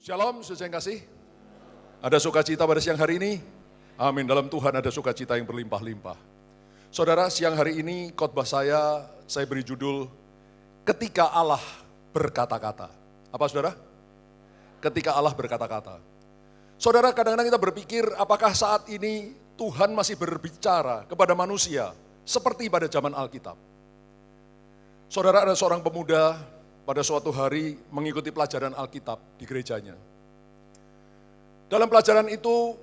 Shalom, saudara yang kasih. Ada sukacita pada siang hari ini? Amin, dalam Tuhan ada sukacita yang berlimpah-limpah. Saudara, siang hari ini khotbah saya beri judul, Ketika Allah berkata-kata. Apa saudara? Ketika Allah berkata-kata. Saudara, kadang-kadang kita berpikir apakah saat ini Tuhan masih berbicara kepada manusia seperti pada zaman Alkitab. Saudara, ada seorang pemuda pada suatu hari mengikuti pelajaran Alkitab di gerejanya. Dalam pelajaran itu,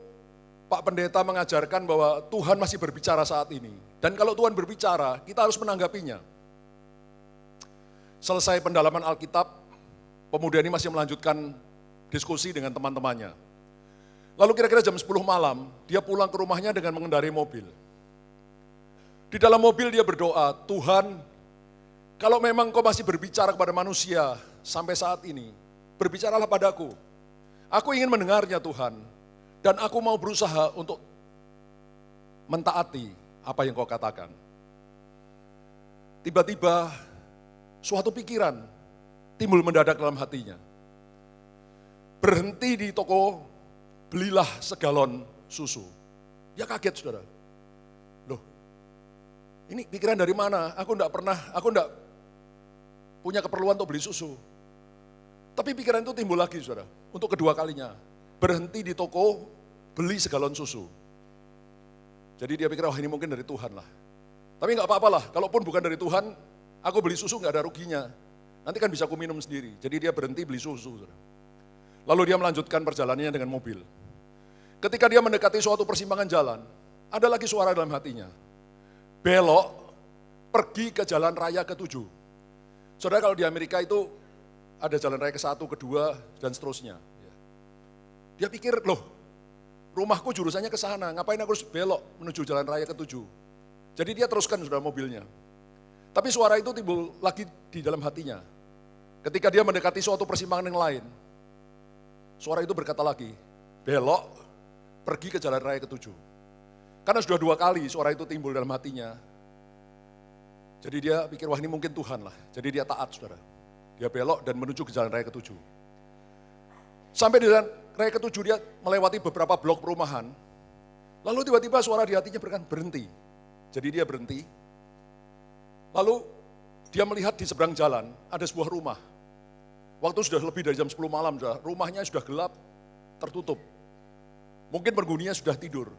Pak Pendeta mengajarkan bahwa Tuhan masih berbicara saat ini. Dan kalau Tuhan berbicara, kita harus menanggapinya. Selesai pendalaman Alkitab, pemuda ini masih melanjutkan diskusi dengan teman-temannya. Lalu kira-kira jam 10 malam, dia pulang ke rumahnya dengan mengendarai mobil. Di dalam mobil dia berdoa, Tuhan, kalau memang kau masih berbicara kepada manusia sampai saat ini, berbicaralah padaku. Aku ingin mendengarnya Tuhan, dan aku mau berusaha untuk mentaati apa yang kau katakan. Tiba-tiba suatu pikiran timbul mendadak dalam hatinya. Berhenti di toko, belilah segalon susu. Dia kaget saudara. Loh, ini pikiran dari mana? Aku enggak punya keperluan untuk beli susu. Tapi pikiran itu timbul lagi saudara, untuk kedua kalinya. Berhenti di toko, beli segalon susu. Jadi dia pikir, ini mungkin dari Tuhan lah. Tapi enggak apa-apa lah, kalaupun bukan dari Tuhan, aku beli susu enggak ada ruginya. Nanti kan bisa aku minum sendiri. Jadi dia berhenti beli susu saudara. Lalu dia melanjutkan perjalanannya dengan mobil. Ketika dia mendekati suatu persimpangan jalan, ada lagi suara dalam hatinya. Belok, pergi ke jalan raya ke-7. Saudara, kalau di Amerika itu ada jalan raya ke-1, ke-2, dan seterusnya. Dia pikir, loh, rumahku jurusannya ke sana, ngapain aku harus belok menuju jalan raya ke-7. Jadi dia teruskan saudara mobilnya. Tapi suara itu timbul lagi di dalam hatinya. Ketika dia mendekati suatu persimpangan yang lain, suara itu berkata lagi, belok, pergi ke jalan raya ke-7. Karena sudah 2 kali suara itu timbul dalam hatinya. Jadi dia pikir, wah ini mungkin Tuhan lah. Jadi dia taat saudara. Dia belok dan menuju ke jalan raya ke-7. Sampai di jalan raya ke-7 dia melewati beberapa blok perumahan. Lalu tiba-tiba suara di hatinya berkata, berhenti. Jadi dia berhenti. Lalu dia melihat di seberang jalan ada sebuah rumah. Waktu sudah lebih dari jam 10 malam, saudara. Rumahnya sudah gelap, tertutup. Mungkin penghuninya sudah tidur.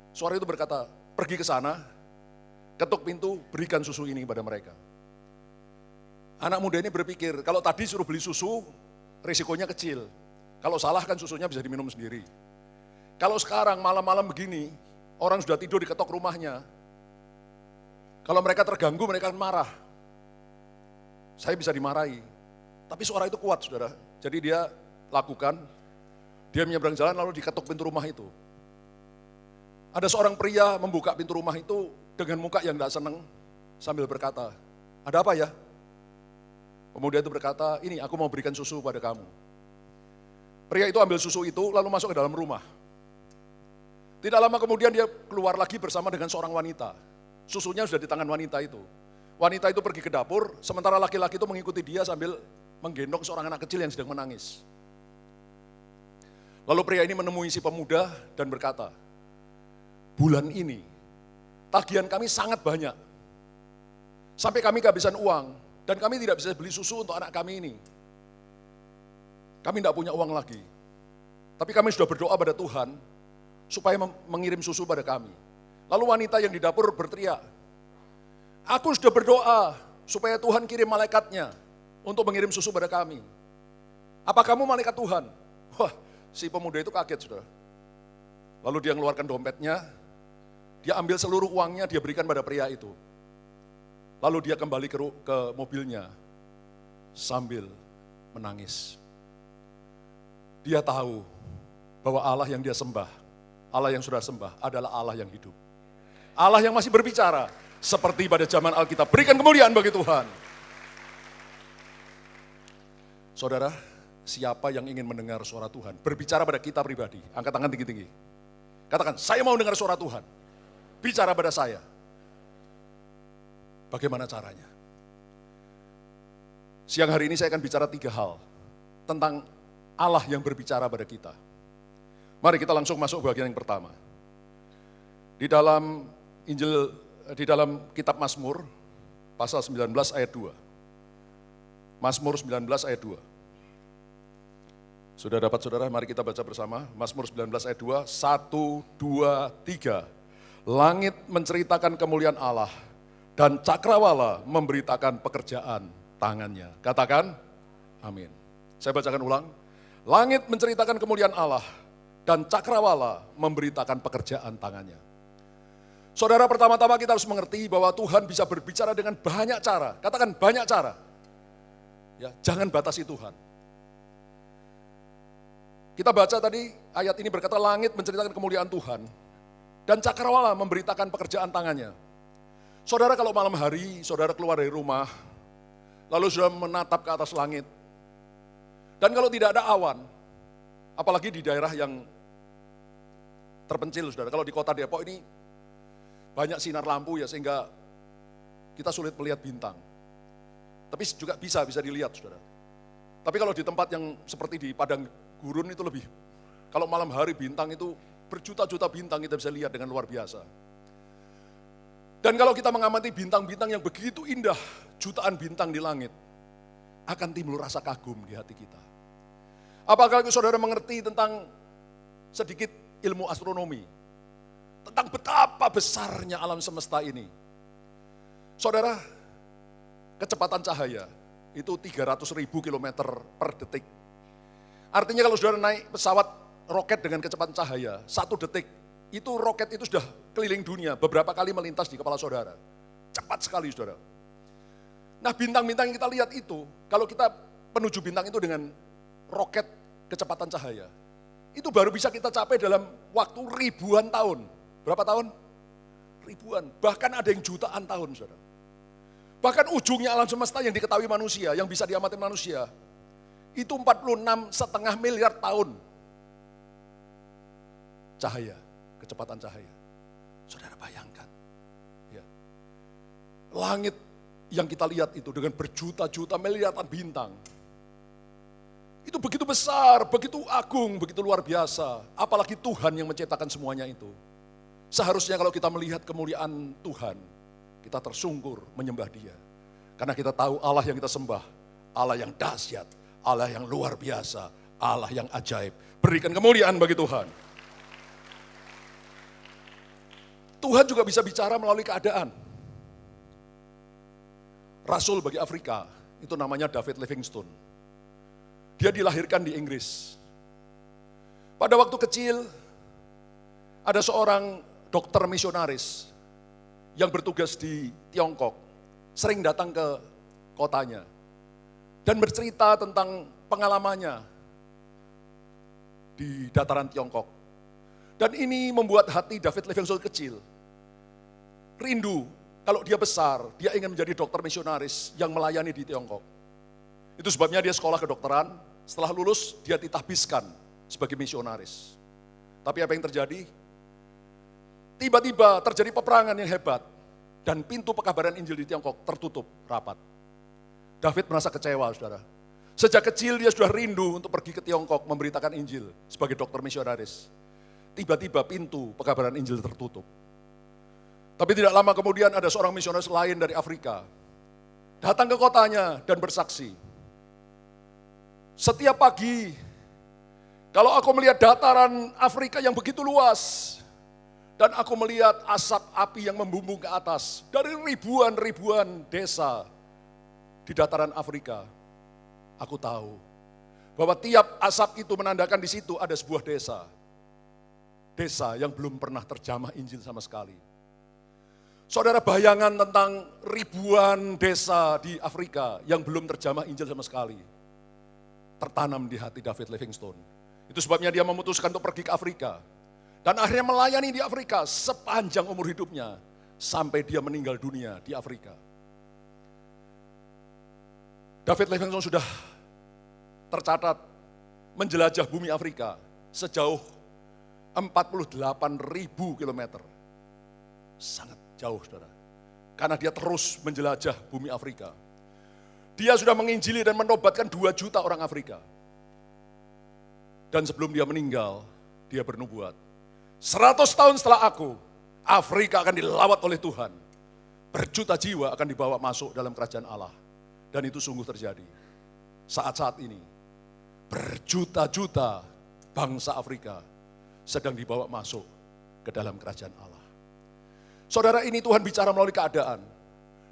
Suara itu berkata, pergi ke sana, ketuk pintu, berikan susu ini kepada mereka. Anak muda ini berpikir, kalau tadi suruh beli susu, risikonya kecil. Kalau salah kan susunya bisa diminum sendiri. Kalau sekarang malam-malam begini, orang sudah tidur diketok rumahnya. Kalau mereka terganggu, mereka akan marah. Saya bisa dimarahi. Tapi suara itu kuat saudara. Jadi dia lakukan, dia menyeberang jalan lalu diketuk pintu rumah itu. Ada seorang pria membuka pintu rumah itu dengan muka yang tidak senang sambil berkata, ada apa ya? Pemuda itu berkata, ini aku mau berikan susu pada kamu. Pria itu ambil susu itu lalu masuk ke dalam rumah. Tidak lama kemudian dia keluar lagi bersama dengan seorang wanita. Susunya sudah di tangan wanita itu. Wanita itu pergi ke dapur, sementara laki-laki itu mengikuti dia sambil menggendong seorang anak kecil yang sedang menangis. Lalu pria ini menemui si pemuda dan berkata, bulan ini tagihan kami sangat banyak. Sampai kami kehabisan uang dan kami tidak bisa beli susu untuk anak kami ini. Kami tidak punya uang lagi. Tapi kami sudah berdoa pada Tuhan supaya mengirim susu pada kami. Lalu wanita yang di dapur berteriak, aku sudah berdoa supaya Tuhan kirim malaikatnya untuk mengirim susu pada kami. Apa kamu malaikat Tuhan? Wah, si pemuda itu kaget saudara. Lalu dia mengeluarkan dompetnya, dia ambil seluruh uangnya, dia berikan pada pria itu. Lalu dia kembali ke mobilnya sambil menangis. Dia tahu bahwa Allah yang dia sembah, Allah yang sudah sembah adalah Allah yang hidup. Allah yang masih berbicara seperti pada zaman Alkitab. Berikan kemuliaan bagi Tuhan. Saudara, siapa yang ingin mendengar suara Tuhan? Berbicara pada kita pribadi. Angkat tangan tinggi-tinggi. Katakan, saya mau dengar suara Tuhan. Bicara pada saya. Bagaimana caranya? Siang hari ini saya akan bicara 3 hal tentang Allah yang berbicara pada kita. Mari kita langsung masuk bagian yang pertama. Di dalam kitab Mazmur, pasal 19 ayat 2. Mazmur 19 ayat 2. Sudah dapat saudara? Mari kita baca bersama. Mazmur 19 ayat 2, 1, 2, 3. Langit menceritakan kemuliaan Allah, dan cakrawala memberitakan pekerjaan tangannya. Katakan, amin. Saya bacakan ulang. Langit menceritakan kemuliaan Allah, dan cakrawala memberitakan pekerjaan tangannya. Saudara, pertama-tama kita harus mengerti bahwa Tuhan bisa berbicara dengan banyak cara. Katakan banyak cara. Ya, jangan batasi Tuhan. Kita baca tadi ayat ini berkata langit menceritakan kemuliaan Tuhan dan cakrawala memberitakan pekerjaan tangannya. Saudara, kalau malam hari saudara keluar dari rumah lalu sudah menatap ke atas langit dan kalau tidak ada awan, apalagi di daerah yang terpencil saudara, kalau di kota Depok ini banyak sinar lampu ya sehingga kita sulit melihat bintang. Tapi juga bisa dilihat saudara. Tapi kalau di tempat yang seperti di padang gurun itu lebih, kalau malam hari bintang itu berjuta-juta bintang kita bisa lihat dengan luar biasa. Dan kalau kita mengamati bintang-bintang yang begitu indah, jutaan bintang di langit, akan timbul rasa kagum di hati kita. Apakah saudara mengerti tentang sedikit ilmu astronomi? Tentang betapa besarnya alam semesta ini. Saudara, kecepatan cahaya itu 300.000 km per detik. Artinya kalau saudara naik pesawat roket dengan kecepatan cahaya, 1 detik, itu roket itu sudah keliling dunia, beberapa kali melintas di kepala saudara. Cepat sekali saudara. Nah bintang-bintang yang kita lihat itu, kalau kita menuju bintang itu dengan roket kecepatan cahaya, itu baru bisa kita capai dalam waktu ribuan tahun. Berapa tahun? Ribuan, bahkan ada yang jutaan tahun saudara. Bahkan ujungnya alam semesta yang diketahui manusia, yang bisa diamati manusia, itu 46,5 miliar tahun. Cahaya, kecepatan cahaya. Saudara bayangkan. Ya. Langit yang kita lihat itu dengan berjuta-juta miliaran bintang. Itu begitu besar, begitu agung, begitu luar biasa. Apalagi Tuhan yang menciptakan semuanya itu. Seharusnya kalau kita melihat kemuliaan Tuhan, kita tersungkur menyembah Dia. Karena kita tahu Allah yang kita sembah, Allah yang dahsyat, Allah yang luar biasa, Allah yang ajaib. Berikan kemuliaan bagi Tuhan. Tuhan juga bisa bicara melalui keadaan. Rasul bagi Afrika, itu namanya David Livingstone. Dia dilahirkan di Inggris. Pada waktu kecil, ada seorang dokter misionaris yang bertugas di Tiongkok, sering datang ke kotanya dan bercerita tentang pengalamannya di dataran Tiongkok. Dan ini membuat hati David Livingstone kecil rindu, kalau dia besar, dia ingin menjadi dokter misionaris yang melayani di Tiongkok. Itu sebabnya dia sekolah kedokteran, setelah lulus dia ditahbiskan sebagai misionaris. Tapi apa yang terjadi? Tiba-tiba terjadi peperangan yang hebat dan pintu pekabaran Injil di Tiongkok tertutup rapat. David merasa kecewa, saudara. Sejak kecil dia sudah rindu untuk pergi ke Tiongkok memberitakan Injil sebagai dokter misionaris. Tiba-tiba pintu pekabaran Injil tertutup. Tapi tidak lama kemudian ada seorang misionaris lain dari Afrika datang ke kotanya dan bersaksi. Setiap pagi, kalau aku melihat dataran Afrika yang begitu luas, dan aku melihat asap api yang membumbung ke atas dari ribuan-ribuan desa di dataran Afrika, aku tahu bahwa tiap asap itu menandakan di situ ada sebuah desa. Desa yang belum pernah terjamah Injil sama sekali. Saudara, bayangan tentang ribuan desa di Afrika yang belum terjamah Injil sama sekali tertanam di hati David Livingstone. Itu sebabnya dia memutuskan untuk pergi ke Afrika. Dan akhirnya melayani di Afrika sepanjang umur hidupnya. Sampai dia meninggal dunia di Afrika. David Livingstone sudah tercatat menjelajah bumi Afrika sejauh 48.000 kilometer. Sangat jauh, saudara. Karena dia terus menjelajah bumi Afrika. Dia sudah menginjili dan menobatkan 2 juta orang Afrika. Dan sebelum dia meninggal, dia bernubuat. 100 tahun setelah aku, Afrika akan dilawat oleh Tuhan. Berjuta jiwa akan dibawa masuk dalam kerajaan Allah. Dan itu sungguh terjadi. Saat-saat ini, berjuta-juta bangsa Afrika sedang dibawa masuk ke dalam kerajaan Allah. Saudara, ini Tuhan bicara melalui keadaan.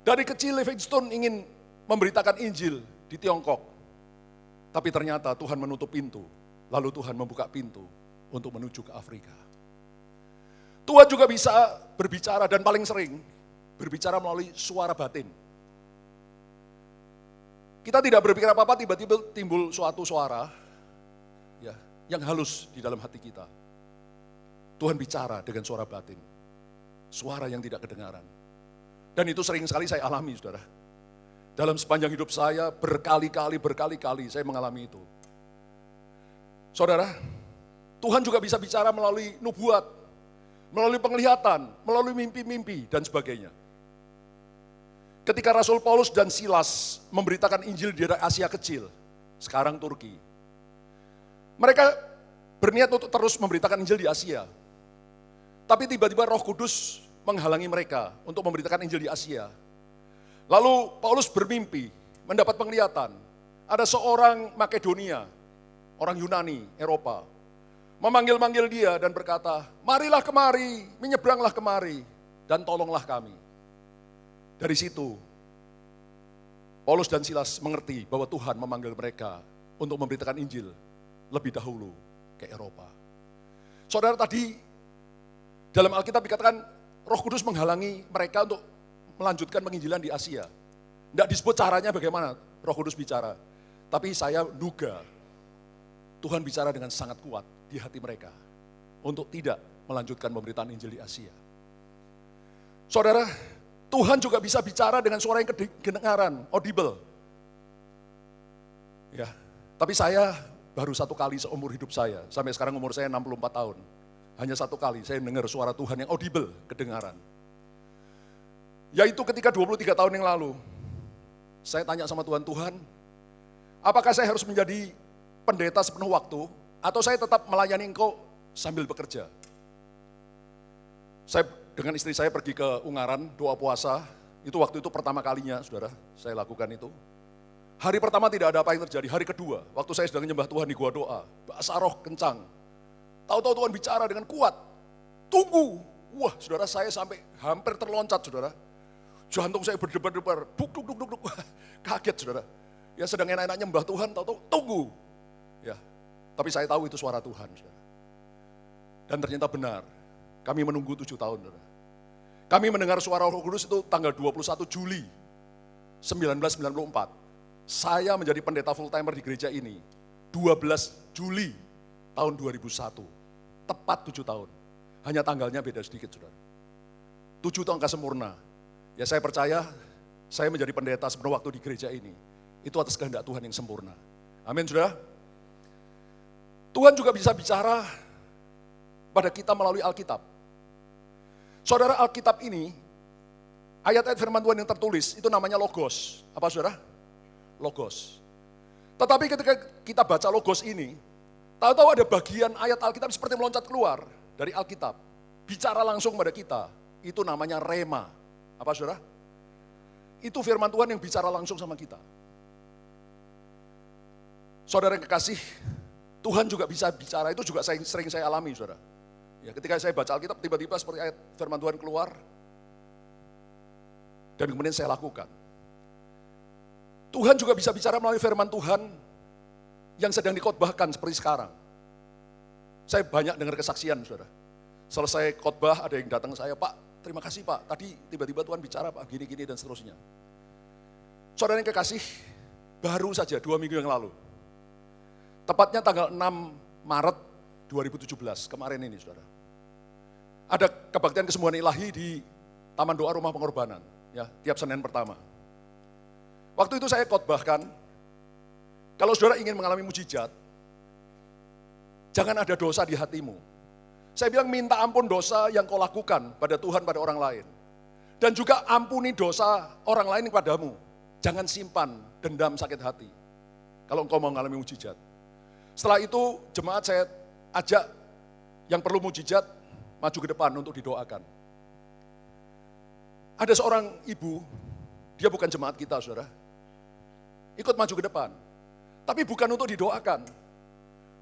Dari kecil Livingstone ingin memberitakan Injil di Tiongkok. Tapi ternyata Tuhan menutup pintu. Lalu Tuhan membuka pintu untuk menuju ke Afrika. Tuhan juga bisa berbicara dan paling sering berbicara melalui suara batin. Kita tidak berpikir apa-apa, tiba-tiba timbul suatu suara ya, yang halus di dalam hati kita. Tuhan bicara dengan suara batin. Suara yang tidak kedengaran. Dan itu sering sekali saya alami, saudara. Dalam sepanjang hidup saya berkali-kali saya mengalami itu. Saudara, Tuhan juga bisa bicara melalui nubuat, melalui penglihatan, melalui mimpi-mimpi dan sebagainya. Ketika Rasul Paulus dan Silas memberitakan Injil di daerah Asia Kecil, sekarang Turki. Mereka berniat untuk terus memberitakan Injil di Asia. Tapi tiba-tiba Roh Kudus menghalangi mereka untuk memberitakan Injil di Asia. Lalu Paulus bermimpi, mendapat penglihatan. Ada seorang Makedonia, orang Yunani, Eropa, memanggil-manggil dia dan berkata, marilah kemari, menyeberanglah kemari, dan tolonglah kami. Dari situ, Paulus dan Silas mengerti bahwa Tuhan memanggil mereka untuk memberitakan Injil lebih dahulu ke Eropa. Saudara, tadi dalam Alkitab dikatakan Roh Kudus menghalangi mereka untuk melanjutkan penginjilan di Asia. Tidak disebut caranya bagaimana Roh Kudus bicara. Tapi saya duga Tuhan bicara dengan sangat kuat di hati mereka untuk tidak melanjutkan pemberitaan Injil di Asia. Saudara, Tuhan juga bisa bicara dengan suara yang kedengaran, audible. Ya, tapi saya baru satu kali seumur hidup saya, sampai sekarang umur saya 64 tahun. Hanya satu kali saya mendengar suara Tuhan yang audible, kedengaran. Yaitu ketika 23 tahun yang lalu, saya tanya sama Tuhan, Tuhan, apakah saya harus menjadi pendeta sepenuh waktu, atau saya tetap melayani Engkau sambil bekerja? Saya dengan istri saya pergi ke Ungaran, doa puasa, itu waktu itu pertama kalinya, saudara, saya lakukan itu. Hari pertama tidak ada apa yang terjadi, hari kedua, waktu saya sedang menyembah Tuhan di gua doa, bahasa roh kencang. Tahu-tahu Tuhan bicara dengan kuat, tunggu. Wah, saudara, saya sampai hampir terloncat, saudara. Jantung saya berdebar-debar, duk, kaget, saudara. Ya sedang enak-enaknya nyembah Tuhan, tahu-tahu tunggu. Ya, tapi saya tahu itu suara Tuhan, saudara. Dan ternyata benar, kami menunggu 7 tahun, saudara. Kami mendengar suara Roh Kudus itu tanggal 21 Juli 1994. Saya menjadi pendeta full timer di gereja ini 12 Juli tahun 2001. Tepat 7 tahun. Hanya tanggalnya beda sedikit, saudara. 7 itu angka sempurna. Ya saya percaya, saya menjadi pendeta sepenuh waktu di gereja ini. Itu atas kehendak Tuhan yang sempurna. Amin, saudara. Tuhan juga bisa bicara pada kita melalui Alkitab. Saudara, Alkitab ini, ayat-ayat firman Tuhan yang tertulis, itu namanya Logos. Apa, saudara? Logos. Tetapi ketika kita baca Logos ini, tahu-tahu ada bagian ayat Alkitab seperti meloncat keluar dari Alkitab. Bicara langsung pada kita, itu namanya Rema. Apa, saudara? Itu firman Tuhan yang bicara langsung sama kita. Saudara yang kekasih, Tuhan juga bisa bicara, itu juga sering saya alami, saudara. Ya, ketika saya baca Alkitab, tiba-tiba seperti ayat firman Tuhan keluar, dan kemudian saya lakukan. Tuhan juga bisa bicara melalui firman Tuhan yang sedang dikhotbahkan seperti sekarang. Saya banyak dengar kesaksian, saudara. Selesai khotbah, ada yang datang ke saya, Pak, terima kasih Pak, tadi tiba-tiba Tuhan bicara Pak, gini-gini dan seterusnya. Saudara yang kekasih, baru saja 2 minggu yang lalu, tepatnya tanggal 6 Maret 2017, kemarin ini, saudara. Ada kebaktian kesembuhan ilahi di Taman Doa Rumah Pengorbanan, ya, tiap Senin pertama. Waktu itu saya khotbahkan, kalau saudara ingin mengalami mujizat, jangan ada dosa di hatimu. Saya bilang minta ampun dosa yang kau lakukan pada Tuhan, pada orang lain. Dan juga ampuni dosa orang lain kepadamu. Jangan simpan dendam sakit hati, kalau engkau mau mengalami mujizat. Setelah itu jemaat saya ajak yang perlu mujizat maju ke depan untuk didoakan. Ada seorang ibu, dia bukan jemaat kita saudara, ikut maju ke depan. Tapi bukan untuk didoakan,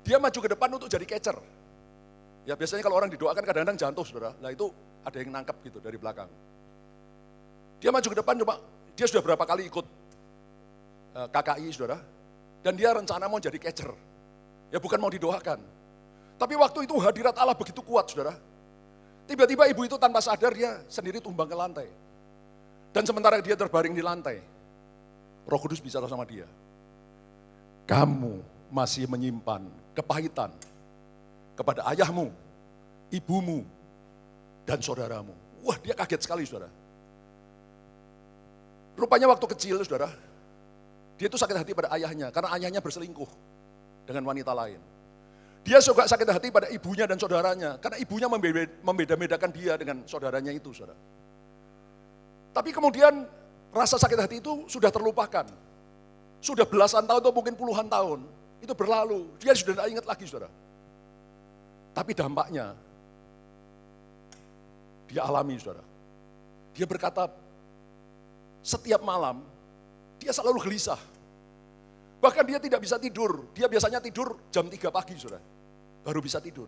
dia maju ke depan untuk jadi catcher. Ya biasanya kalau orang didoakan kadang-kadang jatuh saudara, nah itu ada yang nangkap gitu dari belakang. Dia maju ke depan coba, dia sudah berapa kali ikut KKI saudara, dan dia rencana mau jadi catcher. Ya bukan mau didoakan. Tapi waktu itu hadirat Allah begitu kuat saudara. Tiba-tiba ibu itu tanpa sadar dia sendiri tumbang ke lantai. Dan sementara dia terbaring di lantai, Roh Kudus bicara sama dia. Kamu masih menyimpan kepahitan kepada ayahmu, ibumu, dan saudaramu. Wah dia kaget sekali saudara. Rupanya waktu kecil saudara, dia itu sakit hati pada ayahnya karena ayahnya berselingkuh dengan wanita lain. Dia juga sakit hati pada ibunya dan saudaranya karena ibunya membeda-bedakan dia dengan saudaranya itu saudara. Tapi kemudian rasa sakit hati itu sudah terlupakan. Sudah belasan tahun atau mungkin puluhan tahun, itu berlalu. Dia sudah tidak ingat lagi saudara. Tapi dampaknya, dia alami saudara. Dia berkata, setiap malam, dia selalu gelisah. Bahkan dia tidak bisa tidur. Dia biasanya tidur jam 3 pagi saudara. Baru bisa tidur.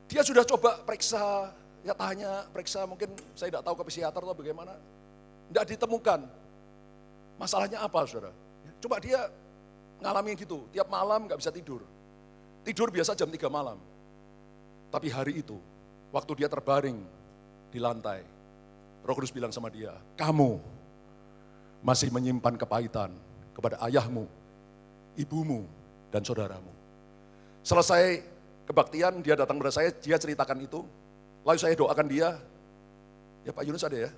Dia sudah coba periksa, ya tanya, periksa mungkin saya tidak tahu ke psikiater atau bagaimana. Tidak ditemukan. Masalahnya apa saudara? Coba dia ngalami gitu, tiap malam nggak bisa tidur. Tidur biasa jam 3 malam. Tapi hari itu, waktu dia terbaring di lantai, Roh Kudus bilang sama dia, kamu masih menyimpan kepahitan kepada ayahmu, ibumu, dan saudaramu. Selesai kebaktian, dia datang kepada saya, dia ceritakan itu. Lalu saya doakan dia, ya Pak Yunus ada ya?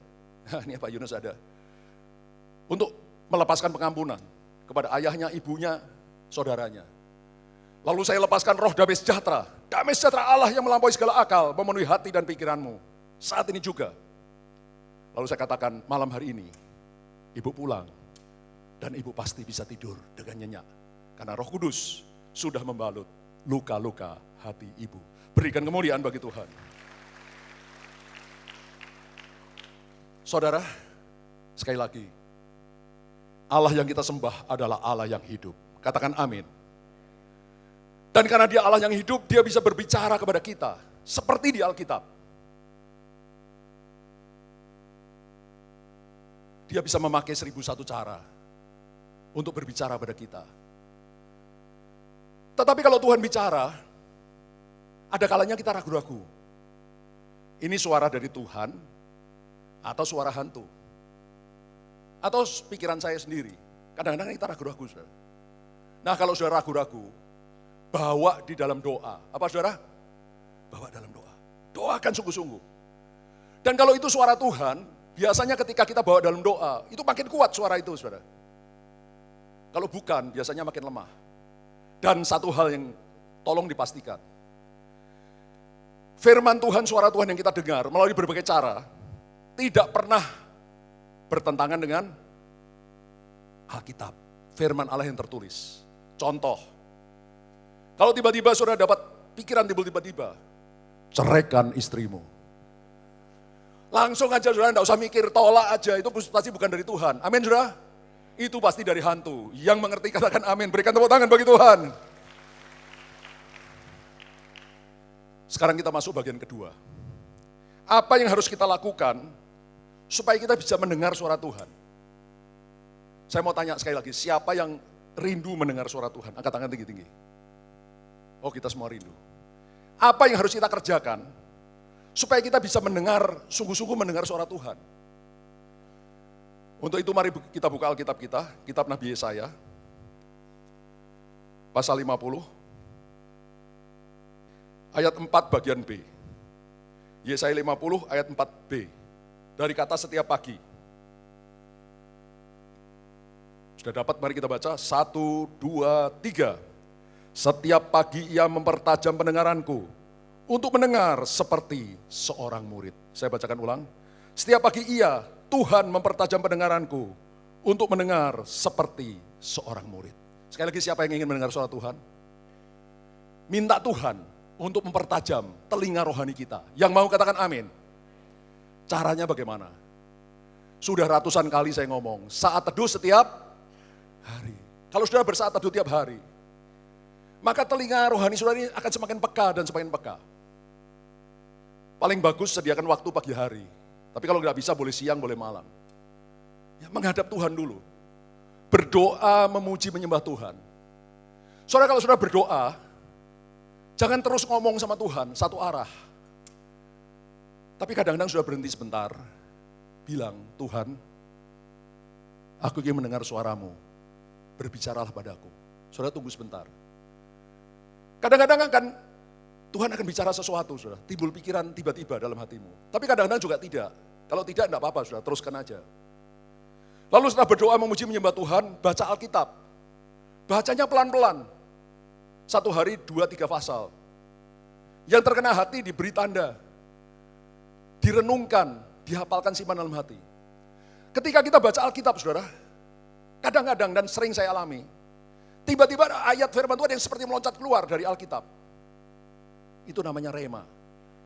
Ini Pak Yunus ada. Untuk melepaskan pengampunan kepada ayahnya, ibunya, saudaranya. Lalu saya lepaskan roh damai sejahtera. Damai sejahtera Allah yang melampaui segala akal, memenuhi hati dan pikiranmu. Saat ini juga. Lalu saya katakan, malam hari ini, ibu pulang. Dan ibu pasti bisa tidur dengan nyenyak. Karena Roh Kudus sudah membalut luka-luka hati ibu. Berikan kemuliaan bagi Tuhan. Saudara, sekali lagi, Allah yang kita sembah adalah Allah yang hidup. Katakan amin. Dan karena dia Allah yang hidup, dia bisa berbicara kepada kita. Seperti di Alkitab. Dia bisa memakai 1001 cara untuk berbicara pada kita. Tetapi kalau Tuhan bicara, ada kalanya kita ragu-ragu. Ini suara dari Tuhan atau suara hantu? Atau pikiran saya sendiri? Kadang-kadang kita ragu-ragu, saudara. Nah kalau saudara ragu-ragu, bawa di dalam doa. Apa saudara? Bawa dalam doa. Doakan sungguh-sungguh. Dan kalau itu suara Tuhan, biasanya ketika kita bawa dalam doa, itu makin kuat suara itu, saudara. Kalau bukan, biasanya makin lemah. Dan satu hal yang tolong dipastikan. Firman Tuhan, suara Tuhan yang kita dengar melalui berbagai cara, tidak pernah bertentangan dengan Alkitab. Firman Allah yang tertulis. Contoh, kalau tiba-tiba saudara dapat pikiran tiba-tiba, ceraikan istrimu. Langsung aja saudara, tidak usah mikir, tolak aja, itu pasti bukan dari Tuhan. Amin saudara? Itu pasti dari hantu. Yang mengerti katakan amin, berikan tepuk tangan bagi Tuhan. Sekarang kita masuk bagian kedua. Apa yang harus kita lakukan supaya kita bisa mendengar suara Tuhan? Saya mau tanya sekali lagi, siapa yang rindu mendengar suara Tuhan? Angkat tangan tinggi-tinggi. Oh kita semua rindu. Apa yang harus kita kerjakan supaya kita bisa mendengar, sungguh-sungguh mendengar suara Tuhan? Untuk itu mari kita buka Alkitab kita, kitab Nabi Yesaya, pasal 50, ayat 4 bagian B. Yesaya 50 ayat 4b, dari kata setiap pagi. Sudah dapat, mari kita baca, 1, 2, 3. Setiap pagi ia mempertajam pendengaranku, untuk mendengar seperti seorang murid. Saya bacakan ulang. Setiap pagi ia, Tuhan mempertajam pendengaranku untuk mendengar seperti seorang murid. Sekali lagi, siapa yang ingin mendengar suara Tuhan? minta Tuhan untuk mempertajam telinga rohani kita. Yang mau katakan amin. Caranya bagaimana? Sudah ratusan kali saya ngomong, saat teduh setiap hari. Kalau sudah bersaat teduh tiap hari, maka telinga rohani saudara ini akan semakin peka dan semakin peka. Paling bagus sediakan waktu pagi hari. Tapi kalau nggak bisa boleh siang, boleh malam. Ya, menghadap Tuhan dulu. Berdoa, memuji, menyembah Tuhan. Saudara kalau sudah berdoa, jangan terus ngomong sama Tuhan satu arah. Tapi kadang-kadang sudah berhenti sebentar. Bilang, Tuhan, aku ingin mendengar suaramu. Berbicaralah padaku. Saudara tunggu sebentar. Kadang-kadang akan Tuhan akan bicara sesuatu, saudara. Timbul pikiran tiba-tiba dalam hatimu. Tapi kadang-kadang juga tidak. Kalau tidak, enggak apa-apa, saudara. Teruskan aja. Lalu setelah berdoa, memuji, menyembah Tuhan, baca Alkitab. Bacanya pelan-pelan. 1 hari 2-3 pasal. Yang terkena hati diberi tanda. Direnungkan, dihafalkan simpan dalam hati. Ketika kita baca Alkitab, saudara, kadang-kadang dan sering saya alami, tiba-tiba ayat firman Tuhan yang seperti meloncat keluar dari Alkitab. Itu namanya rema.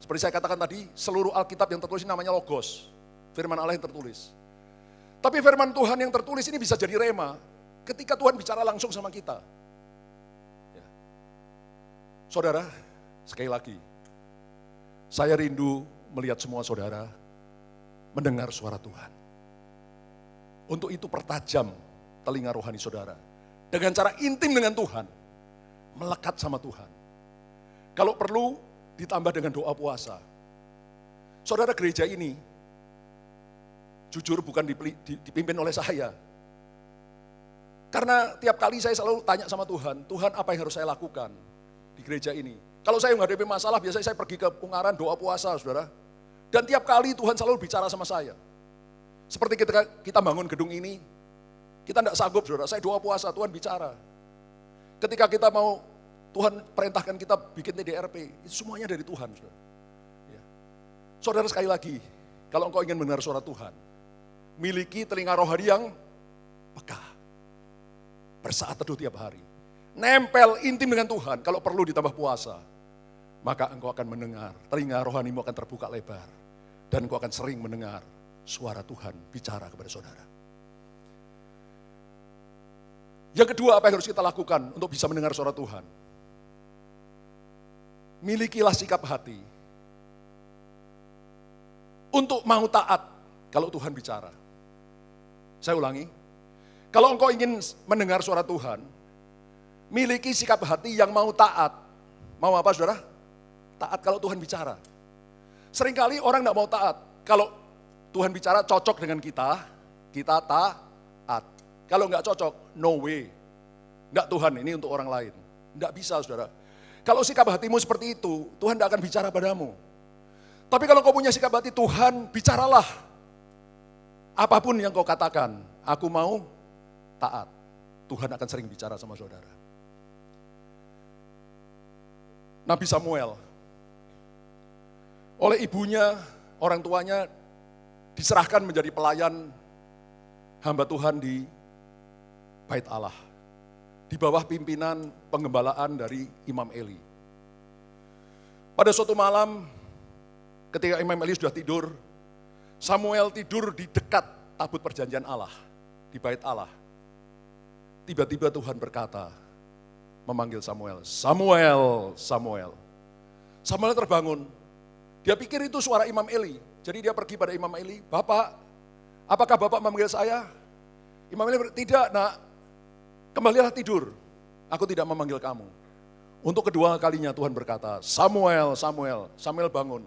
Seperti saya katakan tadi, seluruh Alkitab yang tertulis ini namanya logos. Firman Allah yang tertulis. Tapi firman Tuhan yang tertulis ini bisa jadi rema ketika Tuhan bicara langsung sama kita. Ya. Saudara, sekali lagi, saya rindu melihat semua saudara mendengar suara Tuhan. Untuk itu pertajam telinga rohani saudara. Dengan cara intim dengan Tuhan, melekat sama Tuhan. Kalau perlu ditambah dengan doa puasa. Saudara, gereja ini jujur bukan dipimpin oleh saya. Karena tiap kali saya selalu tanya sama Tuhan, Tuhan apa yang harus saya lakukan di gereja ini? Kalau saya menghadapi masalah, biasanya saya pergi ke Ungaran doa puasa, saudara. Dan tiap kali Tuhan selalu bicara sama saya. Seperti kita bangun gedung ini, kita tidak sanggup, saudara. Saya doa puasa, Tuhan bicara. Ketika kita mau, Tuhan perintahkan kita bikin TDRP, itu semuanya dari Tuhan, saudara. Ya. Saudara, sekali lagi, kalau engkau ingin mendengar suara Tuhan, miliki telinga rohani yang peka. Bersaat teduh tiap hari. Nempel intim dengan Tuhan, kalau perlu ditambah puasa. Maka engkau akan mendengar, telinga rohanimu akan terbuka lebar. Dan engkau akan sering mendengar suara Tuhan bicara kepada saudara. Yang kedua, apa yang harus kita lakukan untuk bisa mendengar suara Tuhan? Milikilah sikap hati untuk mau taat kalau Tuhan bicara. Saya ulangi, kalau engkau ingin mendengar suara Tuhan, miliki sikap hati yang mau taat. Mau apa, saudara? Taat kalau Tuhan bicara. Seringkali orang tidak mau taat. Kalau Tuhan bicara cocok dengan kita taat. Kalau nggak cocok, no way. Enggak, Tuhan, ini untuk orang lain. Enggak bisa, saudara. Kalau sikap hatimu seperti itu, Tuhan tidak akan bicara padamu. Tapi kalau kau punya sikap hati, Tuhan bicaralah. Apapun yang kau katakan, aku mau taat. Tuhan akan sering bicara sama saudara. Nabi Samuel, oleh ibunya, orang tuanya, diserahkan menjadi pelayan hamba Tuhan di Bait Allah. Di bawah pimpinan penggembalaan dari Imam Eli. Pada suatu malam, ketika Imam Eli sudah tidur, Samuel tidur di dekat tabut perjanjian Allah, di Bait Allah. Tiba-tiba Tuhan berkata, memanggil Samuel, Samuel, Samuel. Samuel terbangun, dia pikir itu suara Imam Eli. Jadi dia pergi pada Imam Eli, Bapak, apakah Bapak memanggil saya? Imam Eli berkata, tidak nak, kembalilah tidur, aku tidak memanggil kamu. Untuk kedua kalinya Tuhan berkata, Samuel, Samuel. Samuel bangun,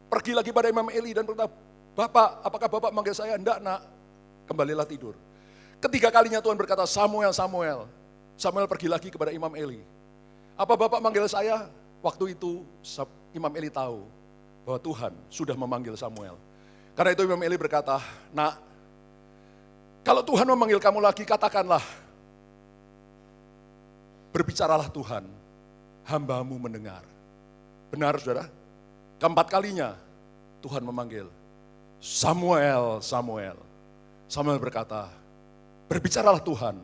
pergi lagi pada Imam Eli dan berkata, Bapak, apakah Bapak memanggil saya? Enggak nak, kembalilah tidur. Ketiga kalinya Tuhan berkata, Samuel, Samuel. Samuel pergi lagi kepada Imam Eli. Apa Bapak manggil saya? Waktu itu Imam Eli tahu bahwa Tuhan sudah memanggil Samuel. Karena itu Imam Eli berkata, nak, kalau Tuhan memanggil kamu lagi, katakanlah, berbicaralah Tuhan, hamba-Mu mendengar. Benar, saudara? Keempat kalinya Tuhan memanggil, Samuel, Samuel. Samuel berkata, berbicaralah Tuhan,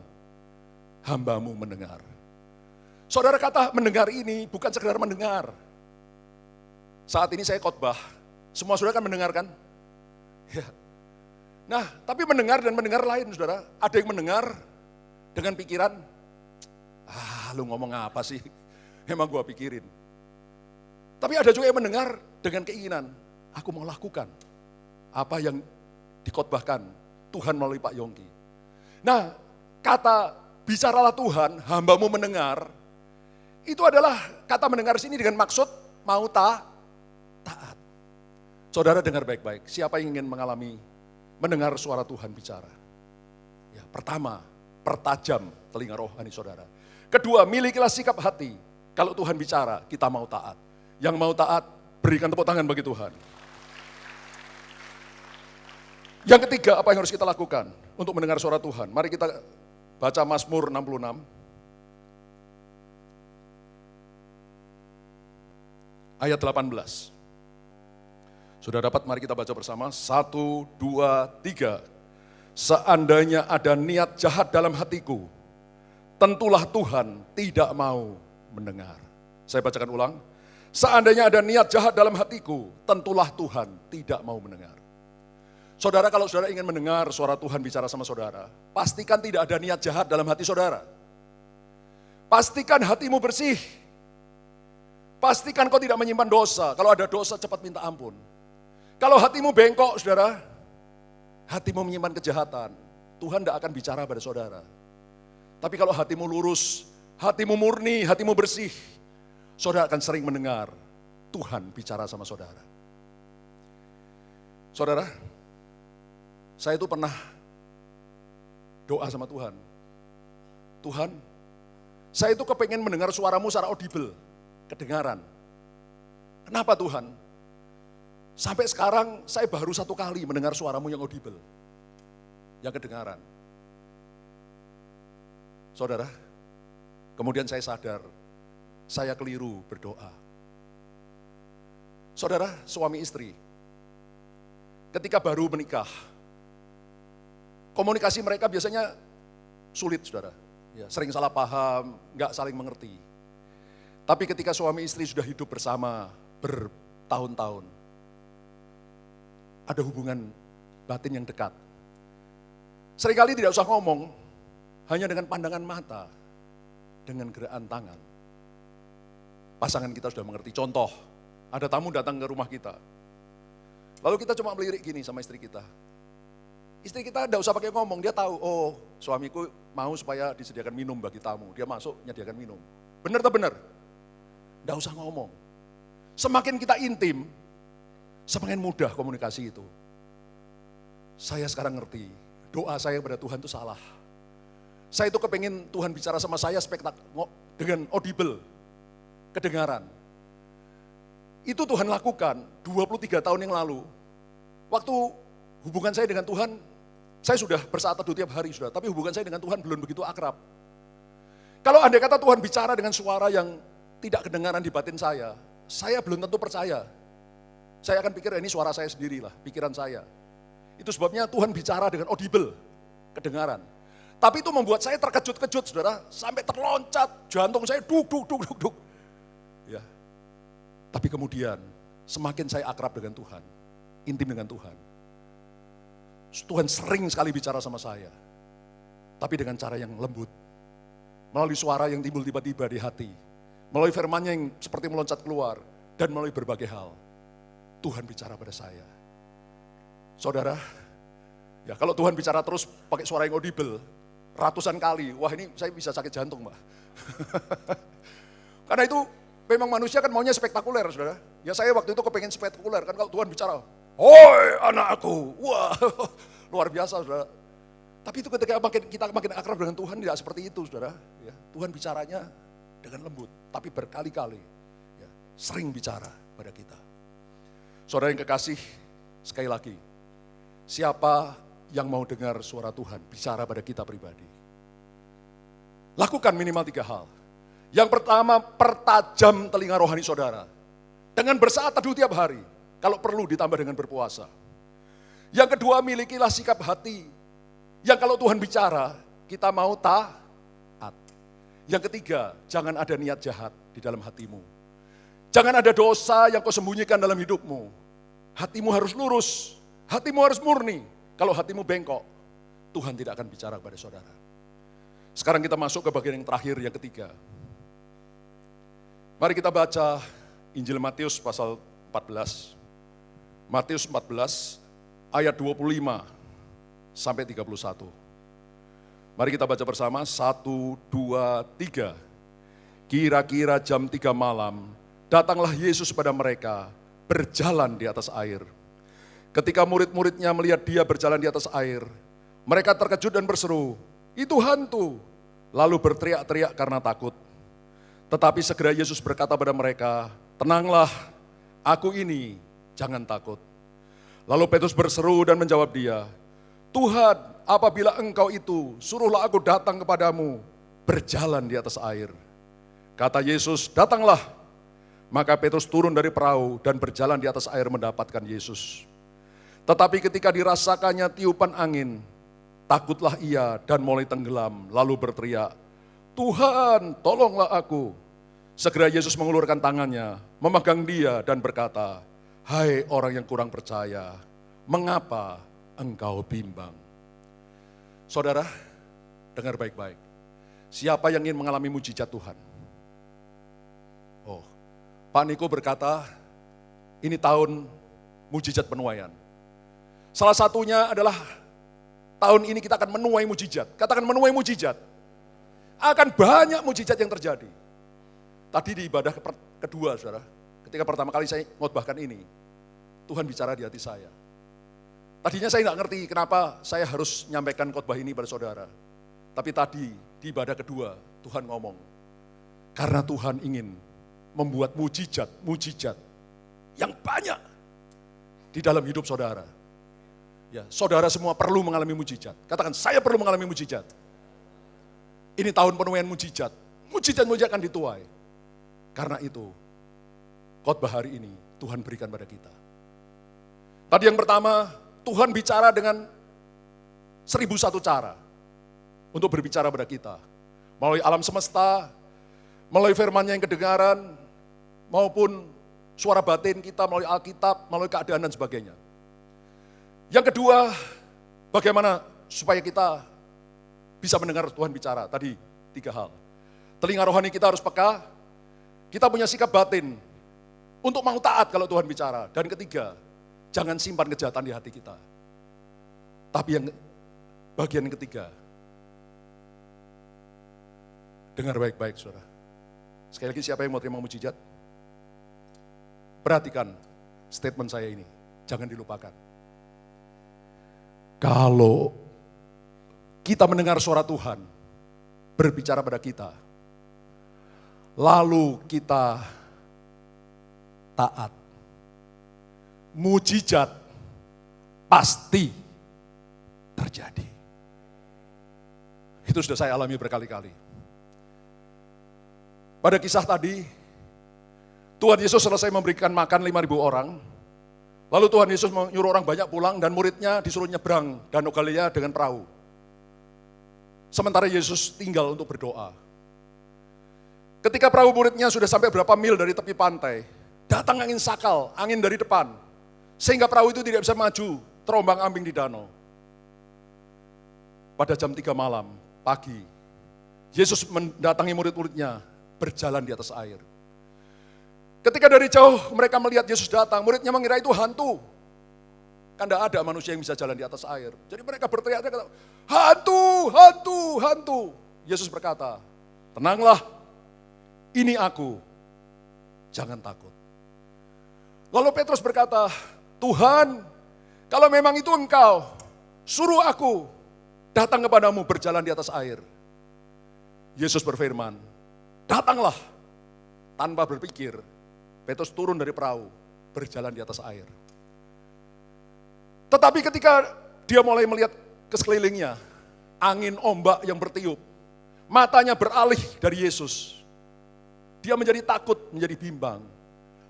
hamba-Mu mendengar. Saudara, kata mendengar ini bukan sekedar mendengar. Saat ini saya khotbah, semua saudara kan mendengarkan? Ya. Nah, tapi mendengar dan mendengar lain, saudara. Ada yang mendengar dengan pikiran, lu ngomong apa sih? Emang gua pikirin. Tapi ada juga yang mendengar dengan keinginan, aku mau lakukan apa yang dikhotbahkan Tuhan melalui Pak Yongki. Nah, kata bicaralah Tuhan, hambamu mendengar, itu adalah kata mendengar sini dengan maksud mau taat. Saudara dengar baik-baik, siapa yang ingin mengalami mendengar suara Tuhan bicara? Ya, pertama, pertajam telinga rohani saudara. Kedua, milikilah sikap hati. Kalau Tuhan bicara, kita mau taat. Yang mau taat, berikan tepuk tangan bagi Tuhan. Yang ketiga, apa yang harus kita lakukan untuk mendengar suara Tuhan? Mari kita baca Mazmur 66. Ayat 18. Sudah dapat, mari kita baca bersama. 1, 2, 3. Seandainya ada niat jahat dalam hatiku, tentulah Tuhan tidak mau mendengar. Saya bacakan ulang. Seandainya ada niat jahat dalam hatiku, tentulah Tuhan tidak mau mendengar. Saudara, kalau saudara ingin mendengar suara Tuhan bicara sama saudara, pastikan tidak ada niat jahat dalam hati saudara. Pastikan hatimu bersih. Pastikan kau tidak menyimpan dosa. Kalau ada dosa, cepat minta ampun. Kalau hatimu bengkok, saudara, hatimu menyimpan kejahatan, Tuhan tidak akan bicara pada saudara. Tapi kalau hatimu lurus, hatimu murni, hatimu bersih, saudara akan sering mendengar Tuhan bicara sama saudara. Saudara, saya itu pernah doa sama Tuhan. Tuhan, saya itu kepengen mendengar suaramu secara audible, kedengaran. Kenapa Tuhan? Sampai sekarang saya baru 1 kali mendengar suaramu yang audible, yang kedengaran. Saudara, kemudian saya sadar, saya keliru berdoa. Saudara, suami istri, ketika baru menikah, komunikasi mereka biasanya sulit, saudara. Ya, sering salah paham, nggak saling mengerti. Tapi ketika suami istri sudah hidup bersama bertahun-tahun, ada hubungan batin yang dekat. Seringkali tidak usah ngomong, hanya dengan pandangan mata, dengan gerakan tangan. Pasangan kita sudah mengerti. Contoh, ada tamu datang ke rumah kita. Lalu kita cuma melirik gini sama istri kita. Istri kita tidak usah pakai ngomong, dia tahu, oh suamiku mau supaya disediakan minum bagi tamu. Dia masuk, menyediakan minum. Benar atau benar? Tidak usah ngomong. Semakin kita intim, semakin mudah komunikasi itu. Saya sekarang ngerti, doa saya kepada Tuhan itu salah. Saya itu kepengen Tuhan bicara sama saya dengan audible, kedengaran. Itu Tuhan lakukan 23 tahun yang lalu. Waktu hubungan saya dengan Tuhan, saya sudah bersaat teduh tiap hari sudah, tapi hubungan saya dengan Tuhan belum begitu akrab. Kalau andai kata Tuhan bicara dengan suara yang tidak kedengaran di batin saya belum tentu percaya. Saya akan pikir ini suara saya sendiri lah, pikiran saya. Itu sebabnya Tuhan bicara dengan audible, kedengaran. Tapi itu membuat saya terkejut-kejut, saudara, sampai terloncat, jantung saya duk. Ya. Tapi kemudian semakin saya akrab dengan Tuhan, intim dengan Tuhan, Tuhan sering sekali bicara sama saya. Tapi dengan cara yang lembut, melalui suara yang timbul tiba-tiba di hati, melalui firman-Nya yang seperti meloncat keluar, dan melalui berbagai hal. Tuhan bicara pada saya. Saudara, ya kalau Tuhan bicara terus pakai suara yang audible, ratusan kali, wah ini saya bisa sakit jantung, Mbak. Karena itu memang manusia kan maunya spektakuler, saudara. Ya saya waktu itu kepengen spektakuler, kan kalau Tuhan bicara, hoi anakku, wah luar biasa, saudara. Tapi itu ketika kita makin akrab dengan Tuhan, tidak seperti itu, saudara. Ya, Tuhan bicaranya dengan lembut, tapi berkali-kali, ya, sering bicara pada kita. Saudara yang kekasih, sekali lagi, siapa yang mau dengar suara Tuhan bicara pada kita pribadi? Lakukan minimal 3 hal. Yang pertama, pertajam telinga rohani saudara. Dengan bersaat teduh tiap hari, kalau perlu ditambah dengan berpuasa. Yang kedua, milikilah sikap hati. Yang kalau Tuhan bicara, kita mau taat. Yang ketiga, jangan ada niat jahat di dalam hatimu. Jangan ada dosa yang kau sembunyikan dalam hidupmu. Hatimu harus lurus, hatimu harus murni. Kalau hatimu bengkok, Tuhan tidak akan bicara kepada saudara. Sekarang kita masuk ke bagian yang terakhir, yang ketiga. Mari kita baca Injil Matius pasal 14. Matius 14 ayat 25 sampai 31. Mari kita baca bersama, 1, 2, 3. Kira-kira jam 3 malam, datanglah Yesus pada mereka, berjalan di atas air. Ketika murid-muridnya melihat dia berjalan di atas air, mereka terkejut dan berseru, "Itu hantu!" Lalu berteriak-teriak karena takut. Tetapi segera Yesus berkata pada mereka, "Tenanglah, aku ini, jangan takut." Lalu Petrus berseru dan menjawab dia, "Tuhan, apabila engkau itu, suruhlah aku datang kepadamu, berjalan di atas air." Kata Yesus, "Datanglah." Maka Petrus turun dari perahu dan berjalan di atas air mendapatkan Yesus. Tetapi ketika dirasakannya tiupan angin, takutlah ia dan mulai tenggelam, lalu berteriak, "Tuhan, tolonglah aku." Segera Yesus mengulurkan tangannya, memegang dia dan berkata, "Hai orang yang kurang percaya, mengapa engkau bimbang?" Saudara, dengar baik-baik. Siapa yang ingin mengalami mujizat Tuhan? Oh, Pak Niko berkata, ini tahun mujizat penuaian. Salah satunya adalah tahun ini kita akan menuai mujizat. Katakan menuai mujizat. Akan banyak mujizat yang terjadi. Tadi di ibadah kedua, saudara, ketika pertama kali saya ngotbahkan ini, Tuhan bicara di hati saya. Tadinya saya nggak ngerti kenapa saya harus nyampaikan khotbah ini pada saudara. Tapi tadi di ibadah kedua, Tuhan ngomong, karena Tuhan ingin membuat mujizat yang banyak di dalam hidup saudara. Ya, saudara semua perlu mengalami mujizat. Katakan, saya perlu mengalami mujizat. Ini tahun penuaian mujizat. Mujizat-mujizat akan dituai. Karena itu, khotbah hari ini Tuhan berikan pada kita. Tadi yang pertama, Tuhan bicara dengan 1001 cara untuk berbicara pada kita. Melalui alam semesta, melalui firman-Nya yang kedengaran, maupun suara batin kita melalui Alkitab, melalui keadaan dan sebagainya. Yang kedua, bagaimana supaya kita bisa mendengar Tuhan bicara. Tadi 3 hal. Telinga rohani kita harus peka, kita punya sikap batin untuk mau taat kalau Tuhan bicara. Dan ketiga, jangan simpan kejahatan di hati kita. Tapi yang bagian yang ketiga, dengar baik-baik saudara. Sekali lagi, siapa yang mau terima mujizat? Perhatikan statement saya ini, jangan dilupakan. Kalau kita mendengar suara Tuhan berbicara pada kita, lalu kita taat, mujizat pasti terjadi. Itu sudah saya alami berkali-kali. Pada kisah tadi, Tuhan Yesus selesai memberikan makan 5.000 orang. Lalu Tuhan Yesus menyuruh orang banyak pulang dan muridnya disuruh nyebrang Danau Galilea dengan perahu. Sementara Yesus tinggal untuk berdoa. Ketika perahu muridnya sudah sampai berapa mil dari tepi pantai, datang angin sakal, angin dari depan. Sehingga perahu itu tidak bisa maju, terombang-ambing di danau. Pada jam 3 malam, pagi, Yesus mendatangi murid-muridnya, berjalan di atas air. Ketika dari jauh mereka melihat Yesus datang, muridnya mengira itu hantu. Kan tidak ada manusia yang bisa jalan di atas air. Jadi mereka berteriak-teriak, "Hantu, hantu, hantu." Yesus berkata, "Tenanglah, ini aku, jangan takut." Lalu Petrus berkata, "Tuhan, kalau memang itu engkau, suruh aku datang kepadamu berjalan di atas air." Yesus berfirman, "Datanglah." Tanpa berpikir, Petrus turun dari perahu, berjalan di atas air. Tetapi ketika dia mulai melihat ke sekelilingnya, angin ombak yang bertiup, matanya beralih dari Yesus. Dia menjadi takut, menjadi bimbang.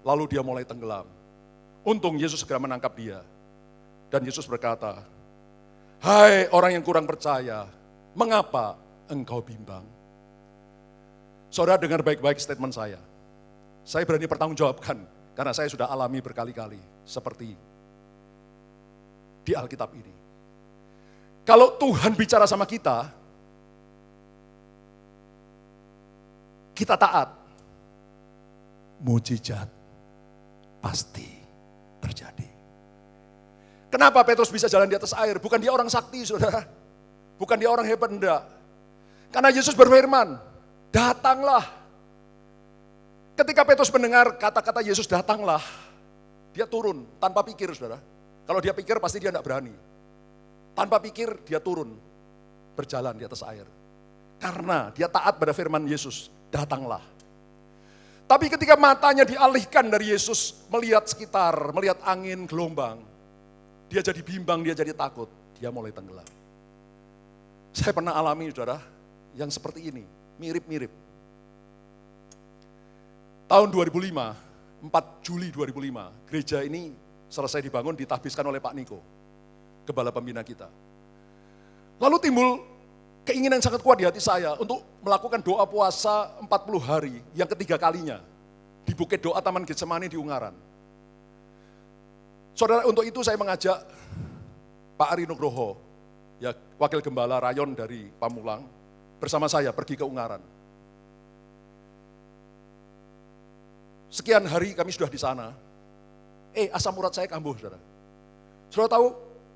Lalu dia mulai tenggelam. Untung Yesus segera menangkap dia. Dan Yesus berkata, "Hai orang yang kurang percaya, mengapa engkau bimbang?" Saudara dengar baik-baik statement saya. Saya berani pertanggungjawabkan karena saya sudah alami berkali-kali seperti di Alkitab ini. Kalau Tuhan bicara sama kita taat, mujizat pasti terjadi. Kenapa Petrus bisa jalan di atas air? Bukan dia orang sakti, saudara. Bukan dia orang hebat, enggak. Karena Yesus berfirman, datanglah. Ketika Petrus mendengar kata-kata Yesus datanglah, dia turun tanpa pikir, saudara. Kalau dia pikir pasti dia enggak berani. Tanpa pikir dia turun, berjalan di atas air. Karena dia taat pada firman Yesus, datanglah. Tapi ketika matanya dialihkan dari Yesus, melihat sekitar, melihat angin, gelombang, dia jadi bimbang, dia jadi takut, dia mulai tenggelam. Saya pernah alami, saudara, yang seperti ini, mirip-mirip. Tahun 2005, 4 Juli 2005, gereja ini selesai dibangun, ditahbiskan oleh Pak Niko, Gembala pembina kita. Lalu timbul keinginan yang sangat kuat di hati saya untuk melakukan doa puasa 40 hari yang ketiga kalinya di Bukit Doa Taman Getsemani di Ungaran. Saudara, untuk itu saya mengajak Pak Ari Nugroho, ya wakil gembala rayon dari Pamulang, bersama saya pergi ke Ungaran. Sekian hari kami sudah di sana. Asam urat saya kambuh, saudara. Saudara tahu,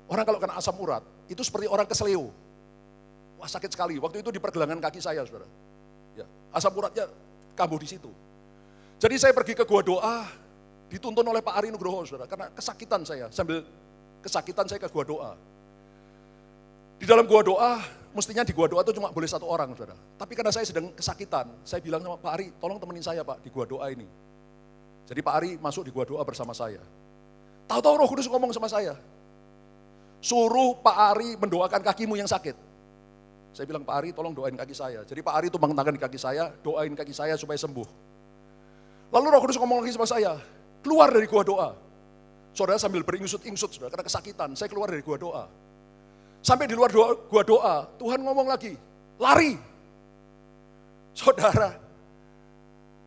orang kalau kena asam urat, itu seperti orang keseleo. Wah, sakit sekali. Waktu itu di pergelangan kaki saya, saudara. Ya, asam uratnya kambuh di situ. Jadi saya pergi ke gua doa, dituntun oleh Pak Ari Nugroho, saudara. Karena kesakitan saya, sambil kesakitan saya ke gua doa. Di dalam gua doa, mestinya di gua doa itu cuma boleh satu orang, saudara. Tapi karena saya sedang kesakitan, saya bilang sama Pak Ari, tolong temenin saya Pak di gua doa ini. Jadi Pak Ari masuk di gua doa bersama saya. Tahu-tahu Roh Kudus ngomong sama saya, suruh Pak Ari mendoakan kakimu yang sakit. Saya bilang, Pak Ari tolong doain kaki saya. Jadi Pak Ari tumpang tangan di kaki saya, doain kaki saya supaya sembuh. Lalu Roh Kudus ngomong lagi sama saya, keluar dari gua doa. Saudara sambil beringsut-ingsut, saudara, karena kesakitan, saya keluar dari gua doa. Sampai di luar gua doa, Tuhan ngomong lagi, lari.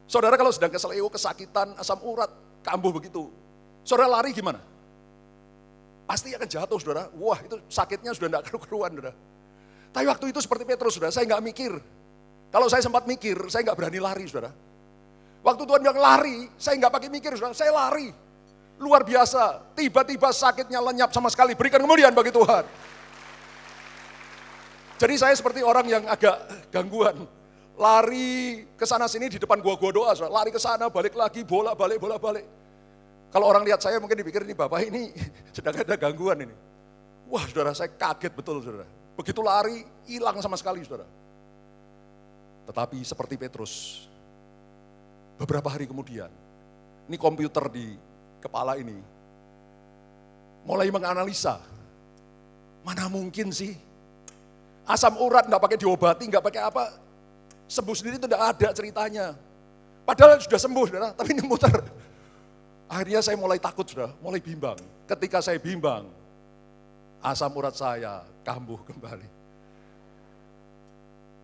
Saudara kalau sedang keseleo, kesakitan, asam urat, kambuh begitu. Saudara lari gimana? Pasti akan jatuh, saudara. Wah, itu sakitnya sudah tidak keruan, saudara. Tapi waktu itu seperti Petrus, saudara, saya nggak mikir. Kalau saya sempat mikir, saya nggak berani lari, saudara. Waktu Tuhan bilang lari, saya nggak pakai mikir, saudara. Saya lari. Luar biasa. Tiba-tiba sakitnya lenyap sama sekali. Berikan kemuliaan bagi Tuhan. Jadi saya seperti orang yang agak gangguan. Lari ke sana sini di depan gua doa, saudara. Lari ke sana, balik lagi, bolak-balik. Kalau orang lihat saya mungkin dipikir ini bapak ini sedang ada gangguan ini. Wah, saudara, saya kaget betul, saudara. Begitu lari, hilang sama sekali, saudara. Tetapi seperti Petrus, beberapa hari kemudian, ini komputer di kepala ini mulai menganalisa, mana mungkin sih asam urat nggak pakai diobati, nggak pakai apa, sembuh sendiri itu tidak ada ceritanya. Padahal sudah sembuh, saudara, tapi ini muter. Akhirnya saya mulai takut, saudara, mulai bimbang. Ketika saya bimbang, asam urat saya kambuh kembali.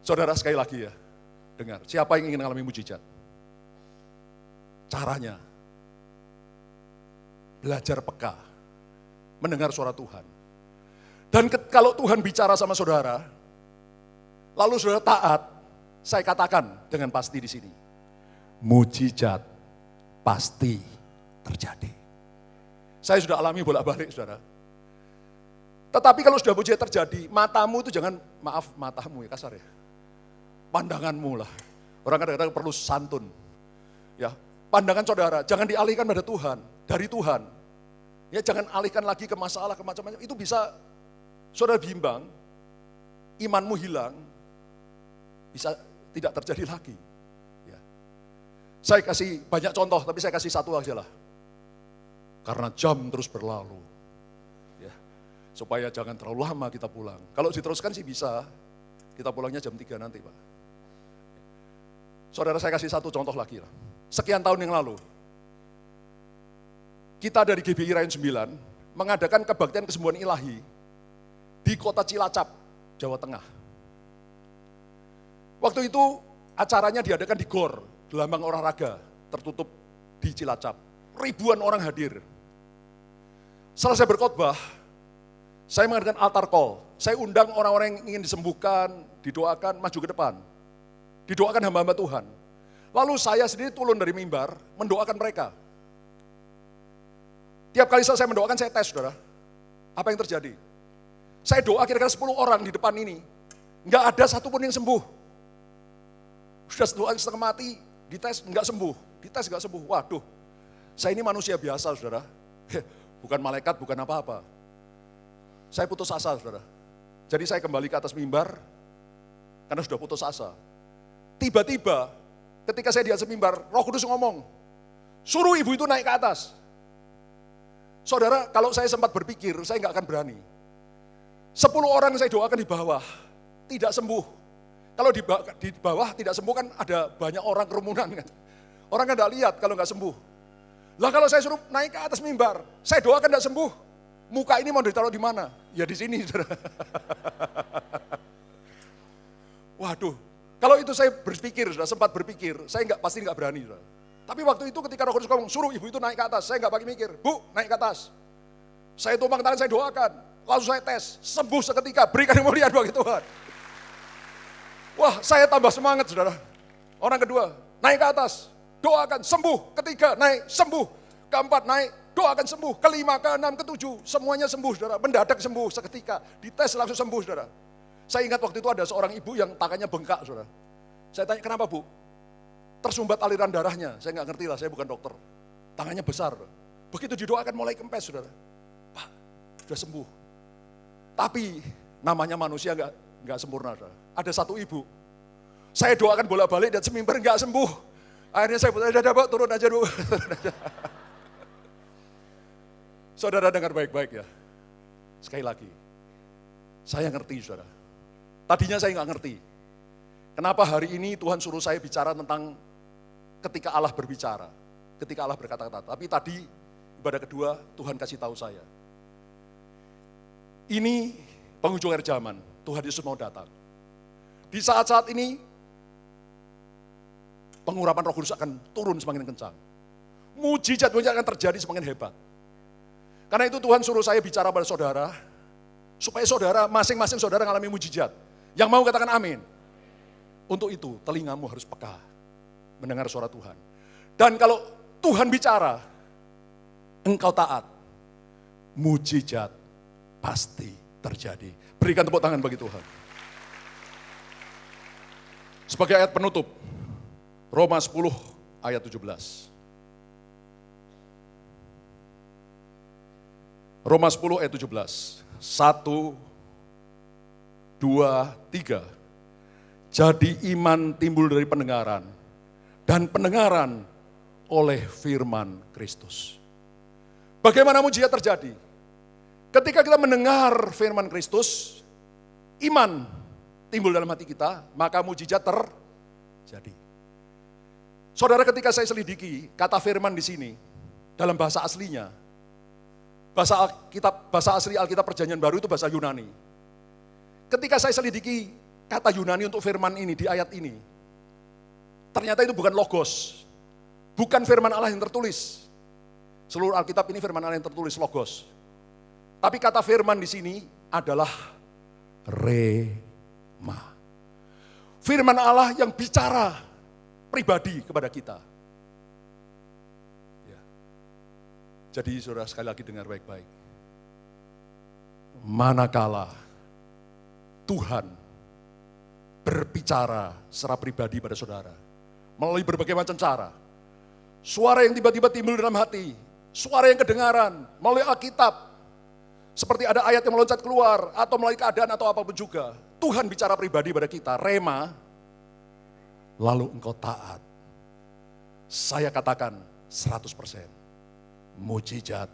Saudara, sekali lagi ya, dengar, siapa yang ingin mengalami mujizat? Caranya, belajar peka, mendengar suara Tuhan. Dan kalau Tuhan bicara sama saudara, lalu saudara taat, saya katakan dengan pasti di sini, mujizat pasti terjadi. Saya sudah alami bolak-balik, saudara. Tetapi kalau sudah mujizat terjadi, matamu itu jangan, maaf matamu ya kasar ya, pandanganmu lah. Orang kadang-kadang perlu santun. Ya, pandangan saudara jangan dialihkan pada Tuhan, dari Tuhan. Ya, jangan alihkan lagi ke masalah, ke macam-macam. Itu bisa saudara bimbang, imanmu hilang, bisa tidak terjadi lagi. Ya. Saya kasih banyak contoh, tapi saya kasih satu aja lah. Karena jam terus berlalu. Ya. Supaya jangan terlalu lama kita pulang. Kalau diteruskan sih bisa, kita pulangnya jam 3 nanti, Pak. Saudara, saya kasih satu contoh lagi lah. Sekian tahun yang lalu, kita dari GBI Rayon 9 mengadakan kebaktian kesembuhan ilahi di kota Cilacap, Jawa Tengah. Waktu itu Acaranya diadakan di GOR, gelambang olahraga, tertutup di Cilacap. Ribuan orang hadir. Setelah saya berkhotbah, saya mengadakan altar call. Saya undang orang-orang yang ingin disembuhkan, didoakan, maju ke depan. Didoakan hamba-hamba Tuhan. Lalu saya sendiri turun dari mimbar, mendoakan mereka. Tiap kali saya mendoakan, saya tes, saudara. Apa yang terjadi? Saya doa kira-kira 10 orang di depan ini. Nggak ada satupun yang sembuh. Sudah doa setengah mati, dites nggak sembuh. Dites nggak sembuh. Waduh, saya ini manusia biasa, saudara. Bukan malaikat, bukan apa-apa. Saya putus asa, saudara. Jadi saya kembali ke atas mimbar, karena sudah putus asa. Tiba-tiba, ketika saya di atas mimbar, Roh Kudus ngomong, suruh ibu itu naik ke atas. Saudara, kalau saya sempat berpikir, saya nggak akan berani. 10 orang saya doakan di bawah, tidak sembuh. Kalau di bawah tidak sembuh kan ada banyak orang kerumunan kan. Orang kan nggak lihat kalau nggak sembuh. Lah kalau saya suruh naik ke atas mimbar, saya doakan nggak sembuh. Muka ini mau ditaruh di mana? Ya di sini, saudara. Waduh, kalau itu saya berpikir, sudah sempat berpikir, saya pasti nggak berani, saudara. Tapi waktu itu ketika Roh Kudus ngomong, suruh ibu itu naik ke atas, saya nggak pakai mikir, Bu, naik ke atas. Saya tumpang tangan, saya doakan, lalu saya tes, sembuh seketika, berikan kemuliaan bagi Tuhan. Wah, saya tambah semangat, saudara. Orang kedua, naik ke atas, doakan, sembuh. Ketiga, naik, sembuh. Keempat, naik, doakan sembuh. Kelima, keenam, ketujuh, semuanya sembuh, saudara. Mendadak sembuh seketika, dites langsung sembuh, saudara. Saya ingat waktu itu ada seorang ibu yang tangannya bengkak, saudara. Saya tanya, kenapa Bu? Tersumbat aliran darahnya, saya nggak ngerti lah, saya bukan dokter. Tangannya besar. Begitu didoakan mulai kempes, saudara. Pak, sudah sembuh. Tapi namanya manusia nggak sempurna, saudara. Ada satu ibu, saya doakan bolak-balik dan semimbar nggak sembuh. Akhirnya saya bilang, udah turun aja dulu. Saudara dengar baik-baik ya. Sekali lagi, saya ngerti, saudara. Tadinya saya nggak ngerti. Kenapa hari ini Tuhan suruh saya bicara tentang ketika Allah berbicara, ketika Allah berkata-kata. Tapi tadi ibadah kedua Tuhan kasih tahu saya. Ini penghujung akhir zaman, Tuhan Yesus mau datang. Di saat-saat ini pengurapan Roh Kudus akan turun semakin kencang. Mujizat-mujizat akan terjadi semakin hebat. Karena itu Tuhan suruh saya bicara pada saudara, supaya saudara, masing-masing saudara mengalami mujizat. Yang mau katakan amin. Untuk itu telingamu harus peka mendengar suara Tuhan. Dan kalau Tuhan bicara, engkau taat, mujizat pasti terjadi. Berikan tepuk tangan bagi Tuhan. Sebagai ayat penutup, Roma 10 ayat 17. Roma 10 ayat 17. 1, 2, 3. Jadi iman timbul dari pendengaran, dan pendengaran oleh firman Kristus. Bagaimana mujizat terjadi? Ketika kita mendengar firman Kristus, iman timbul dalam hati kita, maka mujizat terjadi. Saudara, ketika saya selidiki kata firman di sini, dalam bahasa aslinya, bahasa asli Alkitab Perjanjian Baru itu bahasa Yunani. Ketika saya selidiki kata Yunani untuk firman ini di ayat ini, ternyata itu bukan logos, bukan firman Allah yang tertulis. Seluruh Alkitab ini firman Allah yang tertulis, logos. Tapi kata firman di sini adalah rema. Firman Allah yang bicara pribadi kepada kita. Ya. Jadi saudara sekali lagi dengar baik-baik. Manakala Tuhan berbicara secara pribadi pada saudara, melalui berbagai macam cara. Suara yang tiba-tiba timbul dalam hati, suara yang kedengaran, melalui Alkitab, seperti ada ayat yang meloncat keluar, atau melalui keadaan atau apapun juga. Tuhan bicara pribadi pada kita, rema, lalu engkau taat. Saya katakan 100%, mujizat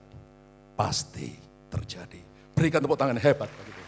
pasti terjadi. Berikan tepuk tangan hebat bagi Tuhan.